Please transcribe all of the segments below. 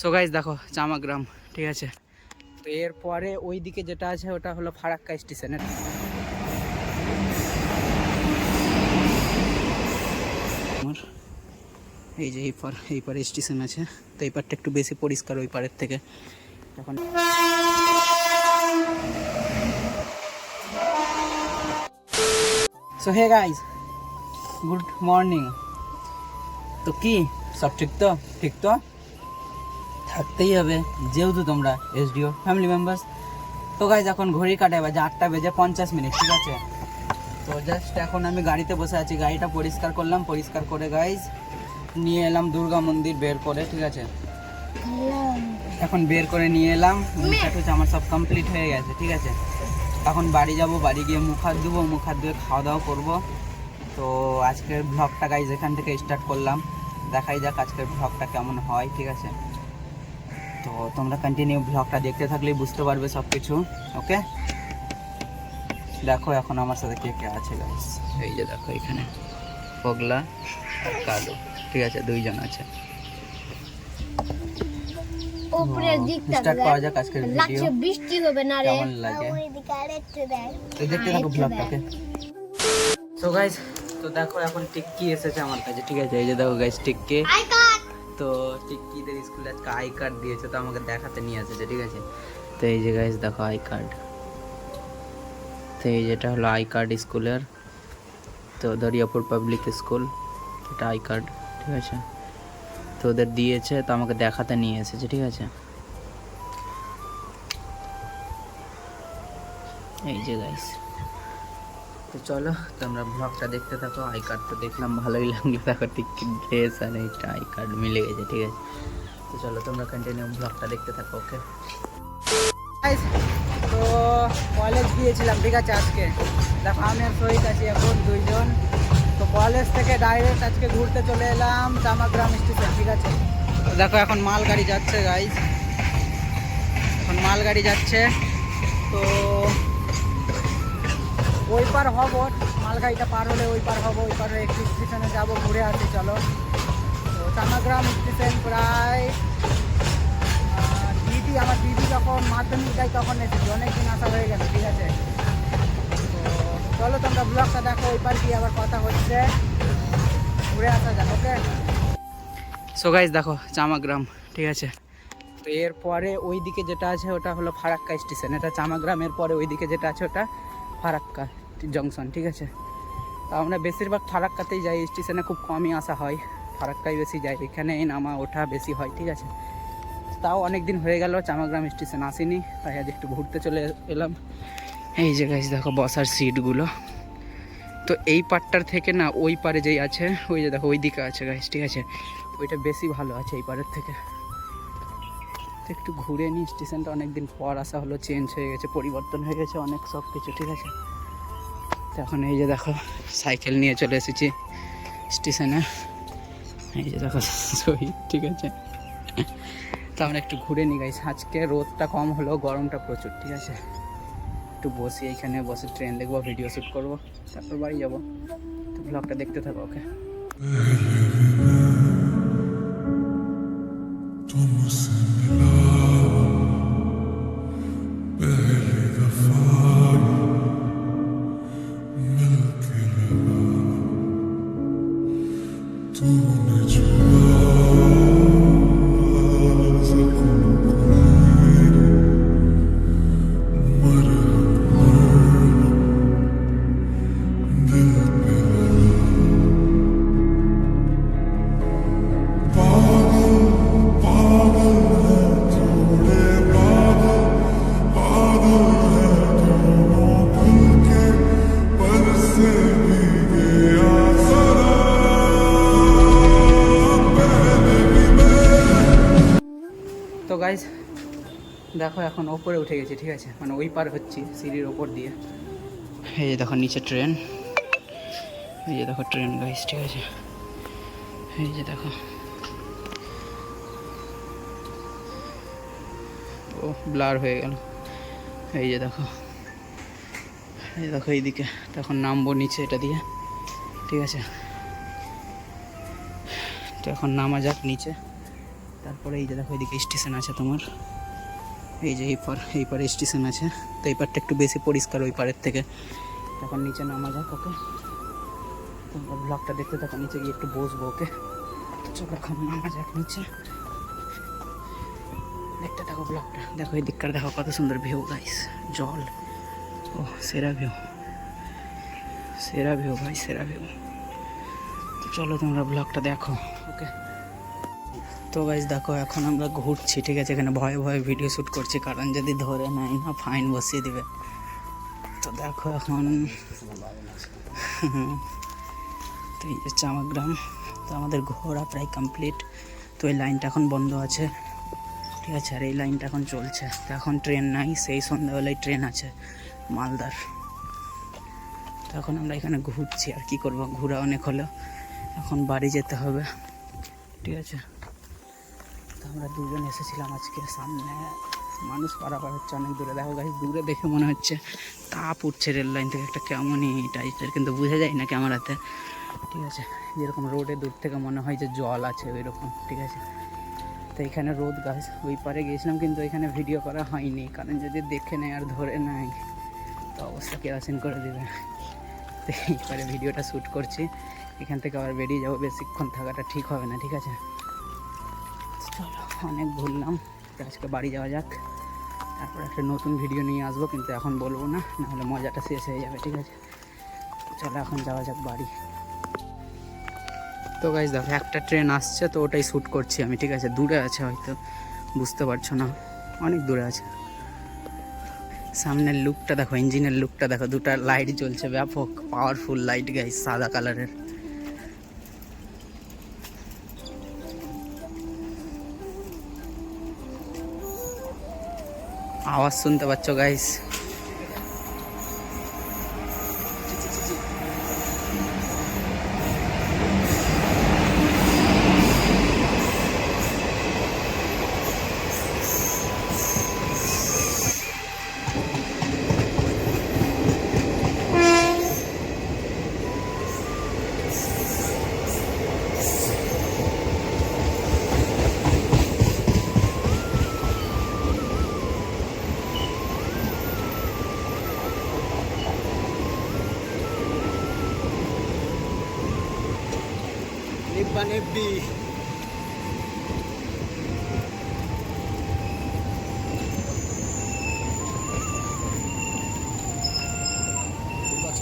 So guys দেখো চামাগ্রাম, ঠিক আছে। তো এরপরে ওই দিকে যেটা আছে ওটা হলো ফারাক্কা স্টেশনের। এই যে এই পারে স্টেশন আছে, তো এই পারটা একটু বেশি পরিষ্কার ওই পারের থেকে। এখন so hey guys, good morning. তো কি সব ঠিক তো? ঠিক তো থাকতেই হবে, যেহেতু তোমরা এসডিও ফ্যামিলি মেম্বার্স। তো গাইজ এখন ঘড়ি কাটে বাজে 8:50, ঠিক আছে। তো জাস্ট এখন আমি গাড়িতে বসে আছি, গাড়িটা পরিষ্কার করলাম, পরিষ্কার করে গাইজ নিয়ে এলাম দুর্গা মন্দির বের করে, ঠিক আছে। এখন বের করে নিয়ে এলাম, আমার সব কমপ্লিট হয়ে গেছে, ঠিক আছে। এখন বাড়ি যাব, বাড়ি গিয়ে মুখ হাত ধুবো, মুখ হাত ধুয়ে খাওয়া দাওয়া করবো। তো আজকের ব্লগটা গাইজ এখান থেকে স্টার্ট করলাম, দেখাই যাক আজকের ব্লগটা কেমন হয়, ঠিক আছে। তো তোমরা কন্টিনিউ ব্লগটা দেখতে থাকলেই বুঝতে পারবে সব কিছু, ওকে। দেখো এখন আমার সাথে কে কে আছে গাইস, এই যে দেখো এখানে পগলা আর কালু, ঠিক আছে, দুইজন আছে। উপরের দিকটা স্টার্ট করা যাক আজকের ভিডিও। লাগছে বৃষ্টি হবে না রে, কেমন লাগে ওইদিকে আরেকটু দেখ, তো দেখতে থাকো ব্লগটাকে। সো গাইস, তো দেখো এখন টিক্কি এসেছে আমার কাছে, ঠিক আছে। এই যে দেখো গাইস টিক্কি, তো টিক্কিদের স্কুলে আজকে আই কার্ড দিয়েছে, তো আমাকে দেখাতে নিয়ে এসেছে, ঠিক আছে। তো এই যে গাইস দেখো আই কার্ড, তো এই যেটা হলো আই কার্ড স্কুলের, তো দরিয়াপুর পাবলিক স্কুল, এটা আই কার্ড, ঠিক আছে। তো ওদের দিয়েছে, তো আমাকে দেখাতে নিয়ে এসেছে, ঠিক আছে। এই যে গাইস, তো চলো তোমরা ব্লগটা দেখতে থাকো। আই কার্ড তো দেখলাম, ভালোই লাগলো, দেখো টিকিট, ড্রেস আর এইটা আই কার্ড মিলে গেছে, ঠিক আছে। তো চলো তোমরা কন্টিনিউ ব্লগটা দেখতে থাকো, ওকে। তো কলেজ গিয়েছিলাম, ঠিক আছে। আজকে দেখো আমি আর শহীদ আছি এখন দুইজন। তো কলেজ থেকে ডাইরেক্ট আজকে ঘুরতে চলে এলাম চামাগ্রাম স্টেশন, ঠিক আছে। তো দেখো এখন মালগাড়ি যাচ্ছে গাইজ, এখন মালগাড়ি যাচ্ছে। তো ওই পার হব, মালগাড়িটা পার হলে ওই পার হব, ওই পারে একটু স্টেশনে যাবো, ঘুরে আসি চলো। তো চামাগ্রাম স্টেশন প্রায় আমার দিদি যখন মাধ্যমিক দেয় তখন এসেছি, অনেকদিন আসা হয়ে গেছে, ঠিক আছে। তো চলো তোমরা ব্লগটা দেখো, ওই পার কি আবার কথা হচ্ছে, ঘুরে আসা যাক, ওকে। সো গাইস দেখো চামাগ্রাম, ঠিক আছে। তো এরপরে ওই দিকে যেটা আছে ওটা হলো ফারাক্কা স্টেশন, এটা চামাগ্রামের পরে ওই দিকে যেটা আছে ওটা ফারাক্কা জংশন, ঠিক আছে। তো আমরা বেশিরভাগ ফারাক্কাতেই যাই, স্টেশনে খুব কমই আসা হয়, ফারাক্কায় বেশি যাই, এখানে নামা ওঠা বেশি হয়, ঠিক আছে। তাও অনেক দিন হয়ে গেল চামাগ্রাম স্টেশন আসিনি, তাই আজ একটু ঘুরতে চলে এলাম। এই যে গাইস দেখো বসার সিটগুলো, তো এই পারটার থেকে না ওই পারে যেই আছে, ওই যে দেখো ওই দিকে আছে গাইস, ঠিক আছে। ওইটা বেশি ভালো আছে এই পারের থেকে। তো একটু ঘুরে নিই, স্টেশনটা অনেকদিন পর আসা হলো, চেঞ্জ হয়ে গেছে, পরিবর্তন হয়ে গেছে অনেক সব কিছু, ঠিক আছে। তো এখন এই যে দেখো সাইকেল নিয়ে চলে এসেছি স্টেশনে, এই যে দেখো শহীদ, ঠিক আছে। তো আমরা একটু ঘুরে নিই গাইস, আজকে রোদটা কম হলো, গরমটা প্রচুর, ঠিক আছে। একটু বসি এইখানে, বসে ট্রেন দেখবো, ভিডিও শ্যুট করবো, তারপর বাড়ি যাবো। তো ব্লগটা দেখতে থাকো, ওকে। তো গাইজ দেখো এখন ওপরে উঠে গেছি, ঠিক আছে, মানে ওই পার হচ্ছি সিঁড়ির ওপর দিয়ে। এই যে দেখো নিচে ট্রেন, এই যে দেখো ট্রেন গাইজ, ঠিক আছে। এই যে দেখো, ও ব্লার হয়ে গেল, এই যে দেখো, এই দেখো এইদিকে। তখন নামবো নিচে এটা দিয়ে, ঠিক আছে। তো এখন নামা যাক নিচে, তারপর তারপরে এই যে দেখো এদিকে স্টেশন আছে তোমার, এই যে এই পারে স্টেশন আছে, তো এই পারটা একটু বেশি পরিষ্কার ওই পারের থেকে। তখন নিচে নামা যাক, ওকে তোমরা ব্লগটা দেখতে থাকো, নিচে গিয়ে একটু বসবো, ওকে চলো এখন নামা যাক নিচে, দেখতে থাকো ব্লগটা। দেখো এই দিককার দেখো কত সুন্দর ভিউ গাইস, জল, ও সেরা ভিউ, সেরা ভিউ ভাই, সেরা ভিউ। তো চলো তোমরা ব্লগটা দেখো, ওকে। তো গাইস দেখো এখন আমরা ঘুরছি, ঠিক আছে, এখানে ভয়ে ভয়ে ভিডিও শ্যুট করছি, কারণ যদি ধরে নেয় না ফাইন বসিয়ে দিবে। তো দেখো এখন তো এই যে চামাগ্রাম, তো আমাদের ঘোরা প্রায় কমপ্লিট। তো এই লাইনটা এখন বন্ধ আছে, ঠিক আছে, আর এই লাইনটা এখন চলছে। তো এখন ট্রেন নাই, সেই সন্ধ্যাবেলায় ট্রেন আছে মালদার। তো এখন আমরা এখানে ঘুরছি, আর কি করবো, ঘোরা অনেক হলো, এখন বাড়ি যেতে হবে, ঠিক আছে। তো আমরা দুজন এসেছিলাম আজকে, সামনে মানুষ পারাপার হচ্ছে অনেক দূরে, দেখো গাইস দূরে দেখে মনে হচ্ছে তাপ উঠছে রেল লাইন থেকে একটা কেমনই টাইপের, কিন্তু বোঝা যায় না ক্যামেরাতে, ঠিক আছে। যেরকম রোডে দূর থেকে মনে হয় যে জল আছে ওই রকম, ঠিক আছে। তো এখানে রোদ গাছ, ওই পারে গিয়েছিলাম কিন্তু এখানে ভিডিও করা হয়নি, কারণ যদি দেখে নেয় আর ধরে নেয় তো অবস্থা কেরাসিন করে দেবে। তো এই পারে ভিডিওটা শ্যুট করছি, এখান থেকে আবার বেরিয়ে যাবো, বেশিক্ষণ থাকাটা ঠিক হবে না, ঠিক আছে। চলো অনেক ঘুরলাম, তো আজকে বাড়ি যাওয়া যাক, তারপর একটা নতুন ভিডিও নিয়ে আসবো, কিন্তু এখন বলবো না, নাহলে মজাটা শেষ হয়ে যাবে, ঠিক আছে। চলো এখন যাওয়া যাক বাড়ি। তো গাইস দেখো একটা ট্রেন আসছে, তো ওটাই শ্যুট করছি আমি, ঠিক আছে। দূরে আছে, হয়তো বুঝতে পারছো না, অনেক দূরে আছে। সামনের লুকটা দেখো, ইঞ্জিনের লুকটা দেখো, দুটা লাইট জ্বলছে, ব্যাপক পাওয়ারফুল লাইট গাইস, সাদা কালারের। আওয়াজ শুনতে পাচ্ছ গাইস, নিব্বা নিব্বি।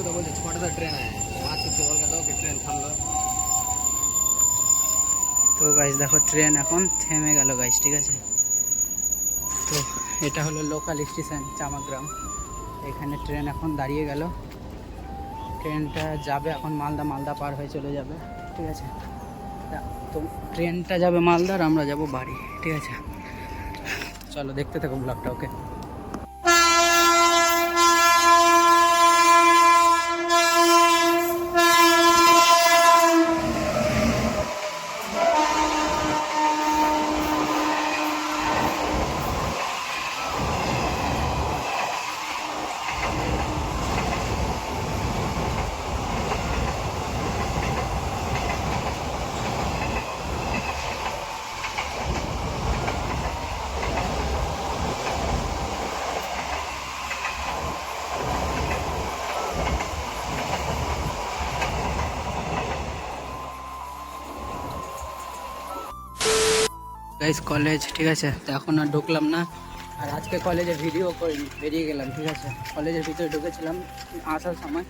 तो बोलते छोटा सा ट्रेन है, 5 छुट्टी बोल दो कि ट्रेन थाम लो। তো গাইস দেখো ট্রেন এখন থেমে গেল গাইস, ঠিক আছে। তো এটা হলো লোকাল স্টেশন চামাগ্রাম, এখানে ট্রেন এখন দাঁড়িয়ে গেল, ট্রেনটা যাবে এখন মালদা, মালদা পার হয়ে চলে যাবে, ঠিক আছে। তো ট্রেনটা যাবে মালদা আর আমরা যাব বাড়ি, ঠিক আছে। চলো দেখতে থাকো ব্লগটা, ওকে। গাইস কলেজ, ঠিক আছে। তো এখন আর ঢুকলাম না, আর আজকে কলেজে ভিডিও করিনি, বেরিয়ে গেলাম, ঠিক আছে। কলেজের ভিতরে ঢুকেছিলাম আসার সময়,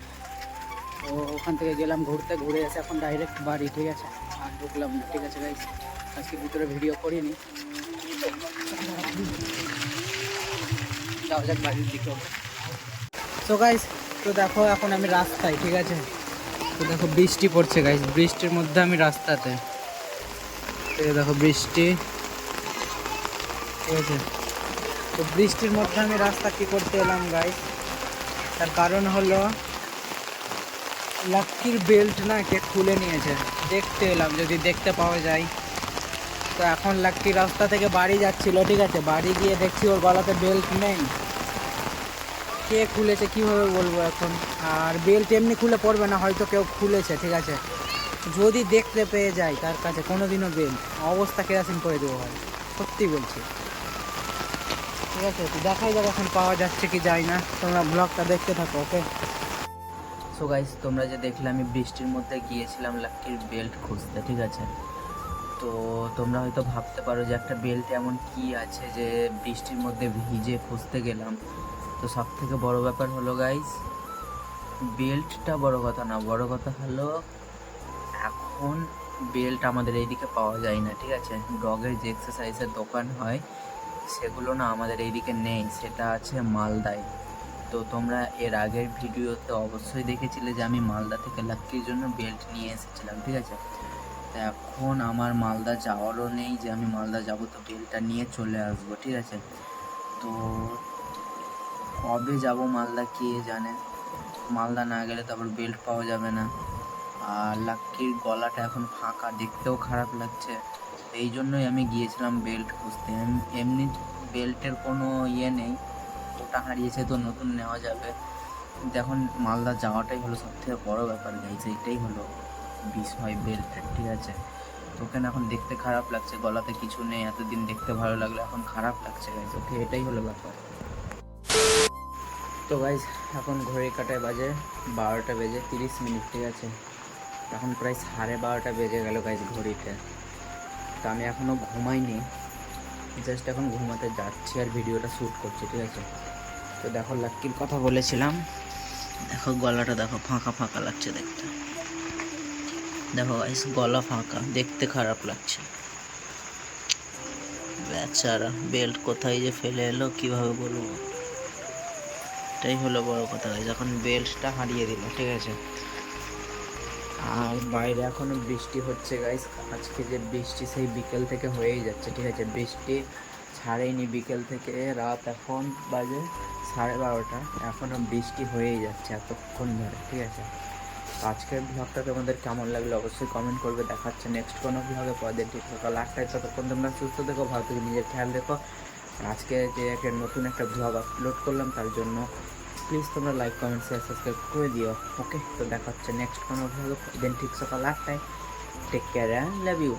তো ওখান থেকে গেলাম ঘুরতে, ঘুরে এসে এখন ডাইরেক্ট বাড়ি, ঠিক আছে। আর ঢুকলাম না, ঠিক আছে গাইস, আজকে ভিতরে ভিডিও করিনি, যাওয়া যাক বাড়ির দিকে। তো গাইস তো দেখো এখন আমি রাস্তায়, ঠিক আছে। তো দেখো বৃষ্টি পড়ছে গাইস, বৃষ্টির মধ্যে আমি রাস্তাতে, ঠিক আছে, দেখো বৃষ্টি, ঠিক আছে। তো বৃষ্টির মধ্যে আমি রাস্তা কি করতে এলাম গাইস, তার কারণ হলো লাক্কির বেল্ট না কে খুলে নিয়েছে, দেখতে এলাম যদি দেখতে পাওয়া যায়। তো এখন লাক্কি রাস্তা থেকে বাড়ি যাচ্ছিল, ঠিক আছে, বাড়ি গিয়ে দেখছি ওর গলাতে বেল্ট নেই, কে খুলেছে কীভাবে বলবো এখন। আর বেল্ট এমনি খুলে পড়বে না, হয়তো কেউ খুলেছে, ঠিক আছে। যদি দেখতে পেয়ে যায় তার কাছে কোনোদিনও বেল্ট, অবস্থা কেরাসিন করে দেবো ভাই। সত্যি বলছি। ঠিক আছে, তো দেখাই যাক এখন পাওয়া যাচ্ছে কি যায় না, তোমরা ব্লগটা দেখতে থাকো। ওকে, সো গাইস, তোমরা যে দেখলে আমি বৃষ্টির মধ্যে গিয়েছিলাম লাক্কির বেল্ট খুঁজতে, ঠিক আছে? তো তোমরা হয়তো ভাবতে পারো যে একটা বেল্ট এমন কি আছে যে বৃষ্টির মধ্যে ভিজে খুঁজতে গেলাম। তো সব থেকে বড় ব্যাপার হলো গাইস, বেল্টটা বড় কথা না, বড় কথা হলো এখন বেল্ট আমাদের এইদিকে পাওয়া যায় না, ঠিক আছে? ডগের যে এক্সারসাইজের দোকান হয় সেগুলো না আমাদের এইদিকে নেই, সেটা আছে মালদায়। তো তোমরা এর আগের ভিডিওতে অবশ্যই দেখেছিলে যে আমি মালদা থেকে লাক্কির জন্য বেল্ট নিয়ে এসেছিলাম, ঠিক আছে? তো এখন আমার মালদা যাওয়ারও নেই যে আমি মালদা যাব তো বেল্টটা নিয়ে চলে আসবো, ঠিক আছে? তো কবে যাব মালদা কে জানে। মালদা না গেলে তো আবার বেল্ট পাওয়া যাবে না। আর লাক্কির গলাটা এখন ফাঁকা, দেখতেও খারাপ লাগছে। এই জন্যই আমি গিয়েছিলাম বেল্ট খুঁজতে। এমনি বেল্টের কোনো ইয়ে নেই, ওটা হারিয়েছে তো নতুন নেওয়া যাবে। কিন্তু এখন মালদা যাওয়াটাই হলো সবথেকে বড় ব্যাপার গাইছে, এইটাই হলো বিষয় বেল্টের, ঠিক আছে? তো ওখানে এখন দেখতে খারাপ লাগছে, গলাতে কিছু নেই, এতদিন দেখতে ভালো লাগলো, এখন খারাপ লাগছে গাইছে। ওকে, এটাই হলো ব্যাপার। তো গাইজ এখন ঘড়ি কাটায় বাজে 12:30, ঠিক আছে? এখন প্রায় 12:30 বেজে গেল গাইজ ঘড়িতে। তো আমি এখনও ঘুমাইনি, জাস্ট এখন ঘুমাতে যাচ্ছি আর ভিডিওটা শ্যুট করছি, ঠিক আছে? তো দেখো লাক্কির কথা বলেছিলাম, দেখো গলাটা দেখো ফাঁকা ফাঁকা লাগছে দেখতে। দেখো গাইস, গলা ফাঁকা, দেখতে খারাপ লাগছে। বেচারা বেল্ট কোথায় যে ফেলে এলো কিভাবে বলবো, এটাই হলো বড় কথা গাইস, এখন বেল্টটা হারিয়ে দিল, ঠিক আছে? আর বাইরে এখনো বৃষ্টি হচ্ছে গাইস, আজকে যে বৃষ্টি সেই বিকেল থেকে হয়েই যাচ্ছে, ঠিক আছে? বৃষ্টি ছাড়েইনি বিকেল থেকে, রাত এখন বাজে 12:30, এখনো বৃষ্টি হয়েই যাচ্ছে এতক্ষণ ধরে, ঠিক আছে? তো আজকের ব্লগটা তোমাদের কেমন লাগলো অবশ্যই কমেন্ট করবে। দেখাচ্ছে নেক্সট কোনো ব্লগে পরের ঠিক সকাল 8টায়। ততক্ষণ তোমরা সুস্থ থেকো, ভালো থেকে নিজের খেয়াল রেখো। আর আজকে যে একটা নতুন একটা ব্লগ আপলোড করলাম তার জন্য প্লিজ তোমরা লাইক কমেন্ট শেয়ার সাবস্ক্রাইব করে দিও। ওকে, তো দেখা হচ্ছে নেক্সট কোনো ব্লগে, দেন ঠিক সকাল 8টায়। Take care and love you.